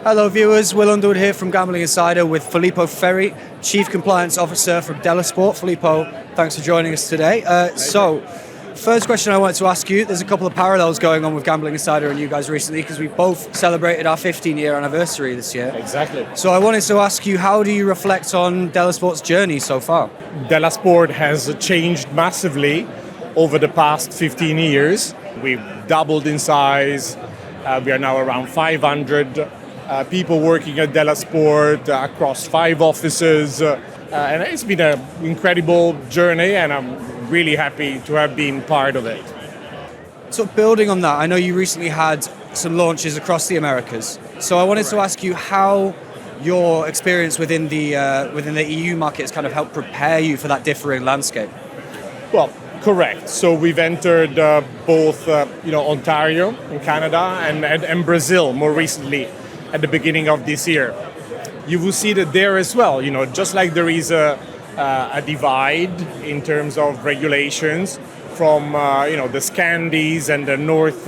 Hello viewers, Will Underwood here from Gambling Insider with Filippo Ferri, Chief Compliance Officer from Delasport. Filippo, thanks for joining us today. First question I wanted to ask you, there's a couple of parallels going on with Gambling Insider and you guys recently because we both celebrated our 15-year anniversary this year. Exactly. So I wanted to ask you, how do you reflect on Delasport's journey so far? Delasport has changed massively over the past 15 years. We've doubled in size. We are now around 500 people working at Delasport across 5 offices. And it's been an incredible journey, and I'm really happy to have been part of it. So building on that, I know you recently had some launches across the Americas. So I wanted to ask you how your experience within the EU market has kind of helped prepare you for that differing landscape. Well, correct. So we've entered both Ontario in Canada and Brazil more recently at the beginning of this year. You will see that there as well, just like there is a divide in terms of regulations from the Scandies and the North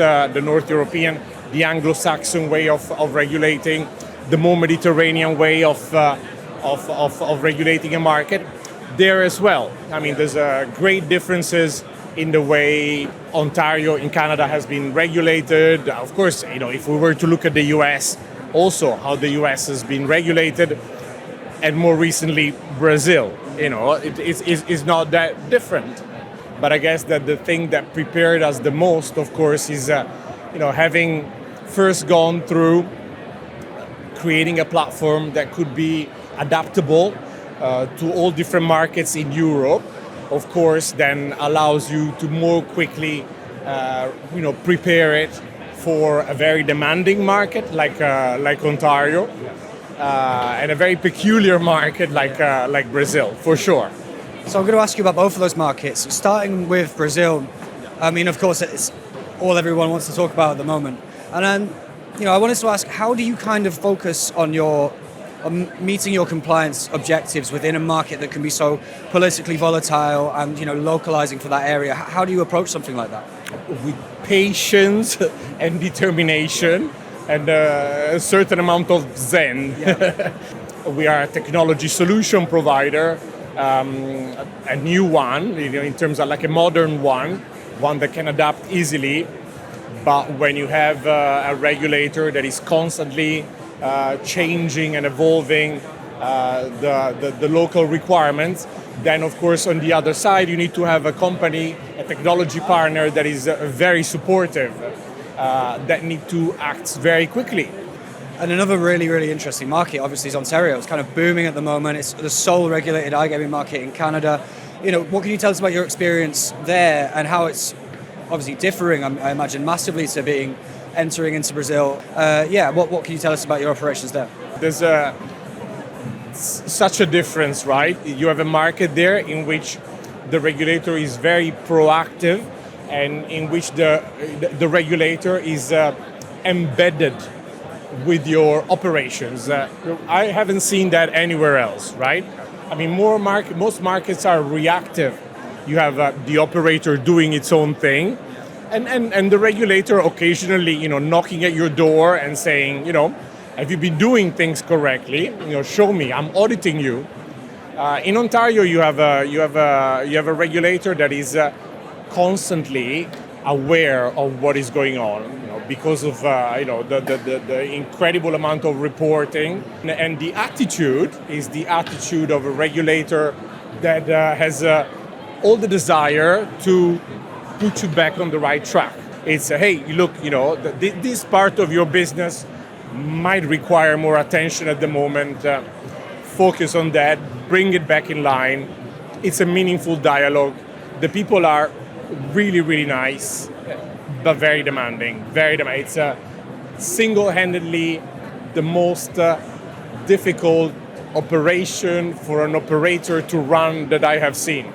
European, the Anglo-Saxon way of regulating, the more Mediterranean way of regulating a market. There as well. I mean, there's great differences in the way Ontario in Canada has been regulated. Of course, if we were to look at the US, also how the US has been regulated, and more recently Brazil. It's not that different. But I guess that the thing that prepared us the most, of course, is having first gone through creating a platform that could be adaptable to all different markets in Europe, of course, then allows you to more quickly, prepare it for a very demanding market like Ontario, and a very peculiar market like Brazil, for sure. So I'm going to ask you about both of those markets. Starting with Brazil, I mean, of course, it's all everyone wants to talk about at the moment. And then, I wanted to ask, how do you kind of focus on meeting your compliance objectives within a market that can be so politically volatile and localizing for that area? How do you approach something like that? With patience and determination and a certain amount of zen. Yeah. We are a technology solution provider, a new one, in terms of like a modern one that can adapt easily. But when you have a regulator that is constantly changing and evolving the local requirements, then of course on the other side you need to have a company, a technology partner that is very supportive, that need to act very quickly. And another really, really interesting market obviously is Ontario. It's kind of booming at the moment. It's the sole regulated iGaming market in Canada. What can you tell us about your experience there and how it's obviously differing, I imagine, massively to entering into Brazil? What can you tell us about your operations there? There's such a difference, right? You have a market there in which the regulator is very proactive and in which the regulator is embedded with your operations. I haven't seen that anywhere else, right? I mean, most markets are reactive. You have the operator doing its own thing, and the regulator occasionally, knocking at your door and saying, have you been doing things correctly? Show me. I'm auditing you. In Ontario, you have a regulator that is constantly aware of what is going on, because of the incredible amount of reporting, and the attitude is the attitude of a regulator that has all the desire to put you back on the right track. It's hey, look, this part of your business might require more attention at the moment. Focus on that, bring it back in line. It's a meaningful dialogue. The people are really, really nice, but very demanding. It's single-handedly the most difficult operation for an operator to run that I have seen.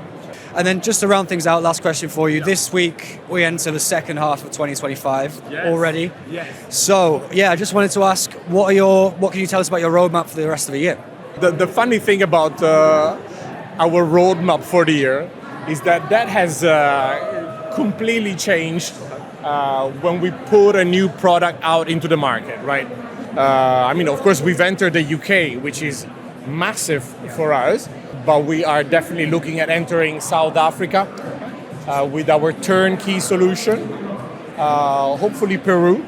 And then just to round things out, last question for you. This week, we enter the second half of 2025 already. Yes. So, I just wanted to ask, what can you tell us about your roadmap for the rest of the year? The funny thing about our roadmap for the year is that has completely changed when we put a new product out into the market, right? I mean, of course, we've entered the UK, which is massive for us, but we are definitely looking at entering South Africa with our turnkey solution. Hopefully Peru.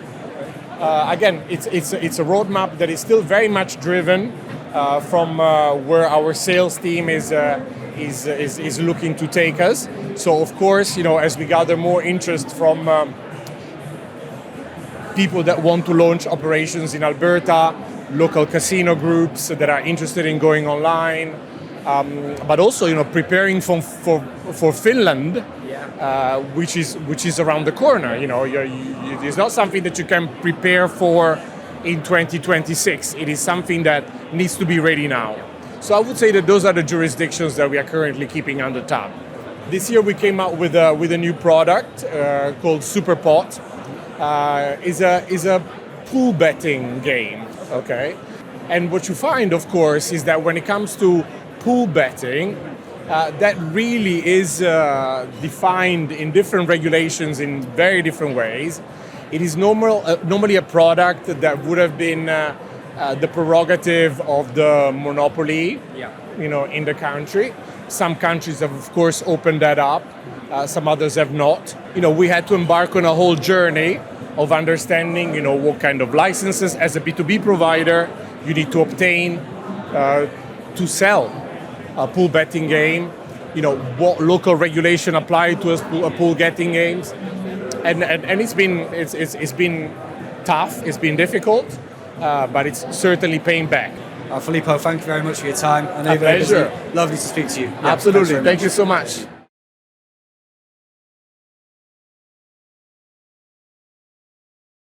Again, it's a roadmap that is still very much driven from where our sales team is looking to take us. So of course, as we gather more interest from people that want to launch operations in Alberta, local casino groups that are interested in going online, but also preparing for Finland, which is around the corner. It's not something that you can prepare for in 2026. It is something that needs to be ready now. So I would say that those are the jurisdictions that we are currently keeping under tap. This year we came out with a new product called Superpot. Is a pool betting game, okay? And what you find, of course, is that when it comes to pool betting, that really is defined in different regulations in very different ways. It is normally a product that would have been the prerogative of the monopoly, in the country. Some countries have, of course, opened that up. Some others have not. We had to embark on a whole journey of understanding, what kind of licenses as a B2B provider you need to obtain to sell a pool betting game. What local regulation apply to a pool betting games, and it's been tough. It's been difficult, but it's certainly paying back. Filippo, thank you very much for your time. I know A pleasure. Lovely to speak to you. Absolutely. Thank you so much.